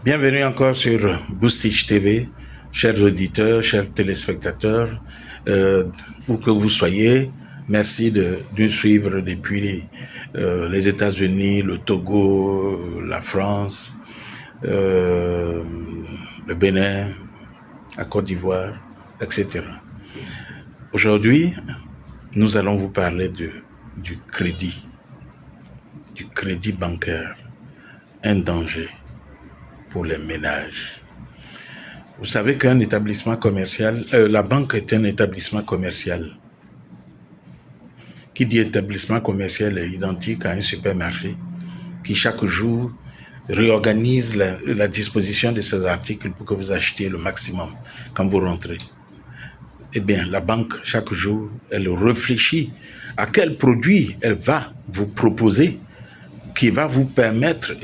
Bienvenue encore sur Boostich TV, chers auditeurs, chers téléspectateurs, où que vous soyez. Merci de nous suivre depuis les États-Unis, le Togo, la France, le Bénin, la Côte d'Ivoire, etc. Aujourd'hui, nous allons vous parler du crédit bancaire, un danger pour les ménages. Vous savez qu'un établissement commercial, la banque est un établissement commercial. Qui dit établissement commercial est identique à un supermarché qui chaque jour réorganise la disposition de ses articles pour que vous achetiez le maximum quand vous rentrez. Eh bien, la banque, chaque jour, elle réfléchit à quel produit elle va vous proposer qui va vous permettre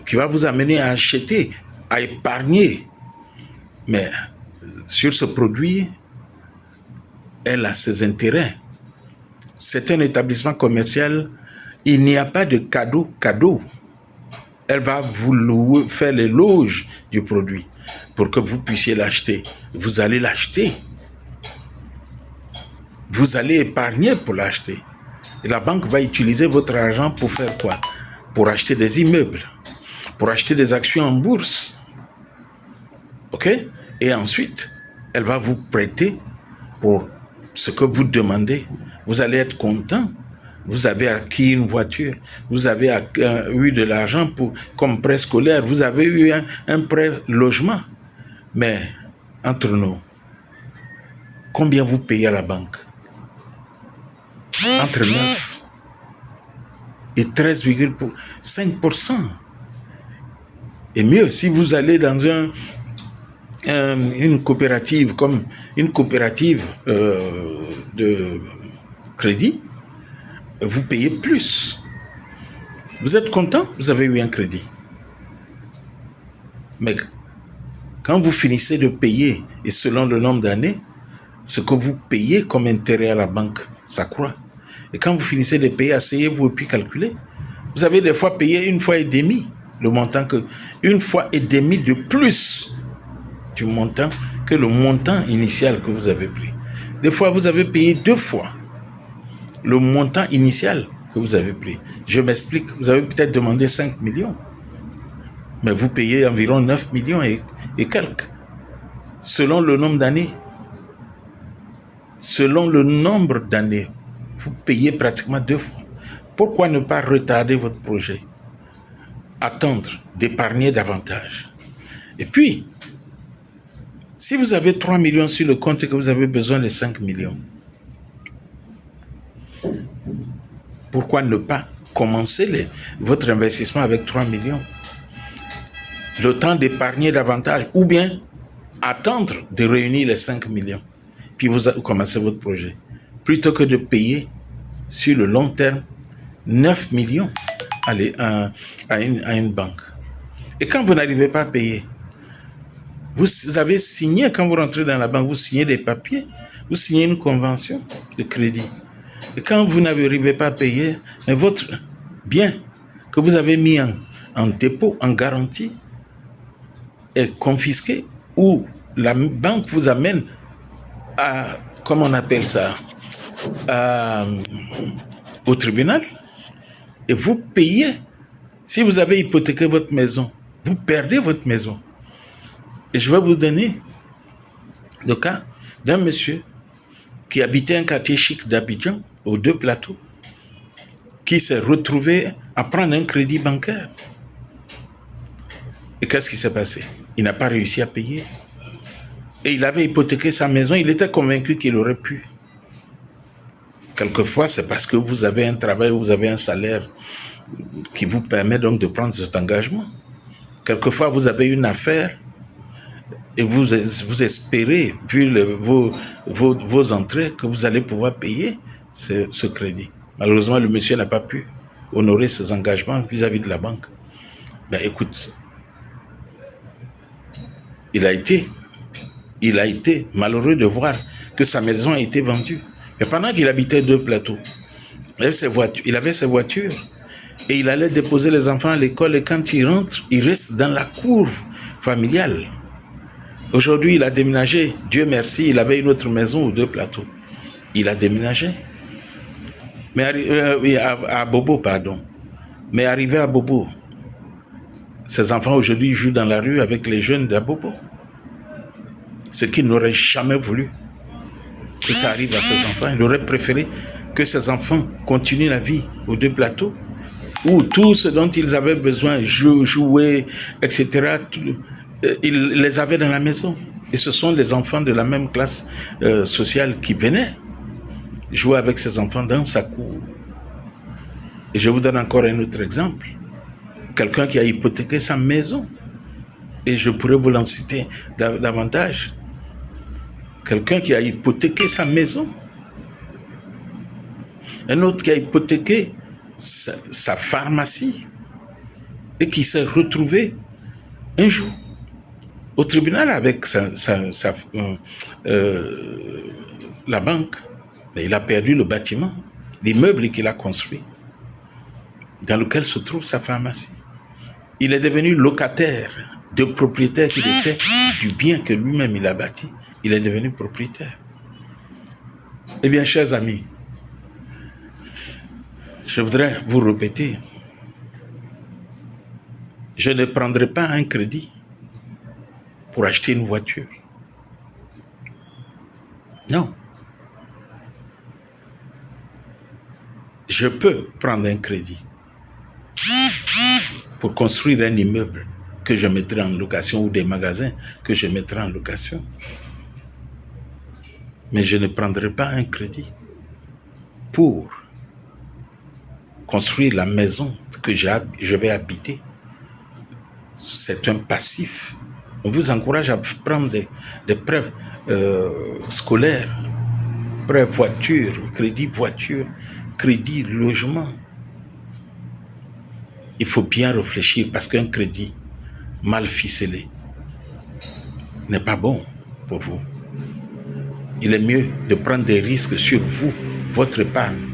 qui va vous amener à acheter, à épargner. Mais sur ce produit, elle a ses intérêts. C'est un établissement commercial, il n'y a pas de cadeau. Elle va vous faire l'éloge du produit pour que vous puissiez l'acheter. Vous allez l'acheter. Vous allez épargner pour l'acheter. Et la banque va utiliser votre argent pour faire quoi? Pour acheter des immeubles, pour acheter des actions en bourse. OK? Et ensuite, elle va vous prêter pour ce que vous demandez. Vous allez être content. Vous avez acquis une voiture. Vous avez eu de l'argent comme prêt scolaire. Vous avez eu un prêt logement. Mais, entre nous, combien vous payez à la banque? Entre 9 et 13,5%. Et mieux, si vous allez dans une coopérative, comme une coopérative de crédit, vous payez plus. Vous êtes content, vous avez eu un crédit. Mais quand vous finissez de payer, et selon le nombre d'années, ce que vous payez comme intérêt à la banque, ça croît. Et quand vous finissez de payer, asseyez-vous et puis calculez. Vous avez des fois payé 1 fois et demi le montant une fois et demi de plus du montant que le montant initial que vous avez pris. Des fois, vous avez payé 2 fois le montant initial que vous avez pris. Je m'explique. Vous avez peut-être demandé 5 millions, mais vous payez environ 9 millions et quelques, selon le nombre d'années. Selon le nombre d'années, vous payez pratiquement 2 fois. Pourquoi ne pas retarder votre projet? Attendre d'épargner davantage. Et puis, si vous avez 3 millions sur le compte et que vous avez besoin de 5 millions, pourquoi ne pas commencer votre investissement avec 3 millions? Le temps d'épargner davantage, ou bien attendre de réunir les 5 millions, puis vous commencez votre projet, plutôt que de payer sur le long terme 9 millions à une banque. Et quand vous n'arrivez pas à payer, vous avez signé, quand vous rentrez dans la banque, vous signez des papiers, vous signez une convention de crédit. Et quand vous n'arrivez pas à payer, mais votre bien que vous avez mis en dépôt, en garantie, est confisqué, ou la banque vous amène à, comment on appelle ça, au tribunal, et vous payez. Si vous avez hypothéqué votre maison, vous perdez votre maison. Et je vais vous donner le cas d'un monsieur qui habitait un quartier chic d'Abidjan, aux 2 plateaux, qui s'est retrouvé à prendre un crédit bancaire. Et qu'est-ce qui s'est passé? Il n'a pas réussi à payer. Et il avait hypothéqué sa maison, il était convaincu qu'il aurait pu. Quelquefois, c'est parce que vous avez un travail, vous avez un salaire qui vous permet donc de prendre cet engagement. Quelquefois, vous avez une affaire et vous espérez, vu vos entrées, que vous allez pouvoir payer ce crédit. Malheureusement, le monsieur n'a pas pu honorer ses engagements vis-à-vis de la banque. Ben écoute, il a été malheureux de voir que sa maison a été vendue. Mais pendant qu'il habitait 2 plateaux, il avait ses voitures. Et il allait déposer les enfants à l'école et quand il rentre, il reste dans la cour familiale. Aujourd'hui, il a déménagé. Dieu merci, il avait une autre maison ou 2 plateaux. Il a déménagé. Mais à Bobo, pardon. Mais arrivé à Bobo, ses enfants aujourd'hui jouent dans la rue avec les jeunes d'à Bobo. Ce qu'il n'aurait jamais voulu que ça arrive à ses enfants. Il aurait préféré que ses enfants continuent la vie aux 2 plateaux, où tout ce dont ils avaient besoin, jouer, etc., ils les avaient dans la maison. Et ce sont les enfants de la même classe sociale qui venaient jouer avec ses enfants dans sa cour. Et je vous donne encore un autre exemple. Quelqu'un qui a hypothéqué sa maison. Et je pourrais vous l'en citer davantage. Quelqu'un qui a hypothéqué sa maison. Un autre qui a hypothéqué sa pharmacie. Et qui s'est retrouvé un jour au tribunal avec la banque. Mais il a perdu le bâtiment, l'immeuble qu'il a construit, dans lequel se trouve sa pharmacie. Il est devenu locataire de propriétaire qu'il était du bien que lui-même il a bâti. Il est devenu propriétaire. Eh bien, chers amis, je voudrais vous répéter, je ne prendrai pas un crédit pour acheter une voiture. Non. Je peux prendre un crédit pour construire un immeuble que je mettrai en location ou des magasins que je mettrai en location. Mais je ne prendrai pas un crédit pour construire la maison que je vais habiter. C'est un passif. On vous encourage à prendre des prêts scolaires, prêts voiture, crédit voiture, crédit logement. Il faut bien réfléchir parce qu'un crédit mal ficelé n'est pas bon pour vous. Il est mieux de prendre des risques sur vous, votre épargne,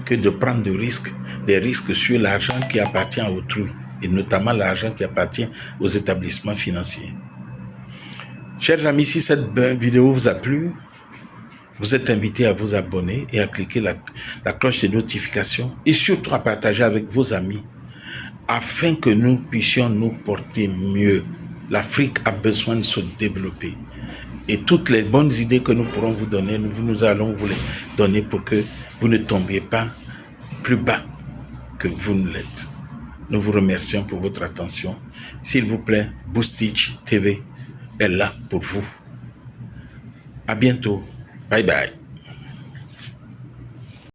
que de prendre des risques sur l'argent qui appartient à autrui, et notamment l'argent qui appartient aux établissements financiers. Chers amis, si cette vidéo vous a plu, vous êtes invités à vous abonner et à cliquer la cloche de notification et surtout à partager avec vos amis afin que nous puissions nous porter mieux. L'Afrique a besoin de se développer. Et toutes les bonnes idées que nous pourrons vous donner, nous allons vous les donner pour que vous ne tombiez pas plus bas que vous ne l'êtes. Nous vous remercions pour votre attention. S'il vous plaît, Boostich TV est là pour vous. À bientôt. Bye bye.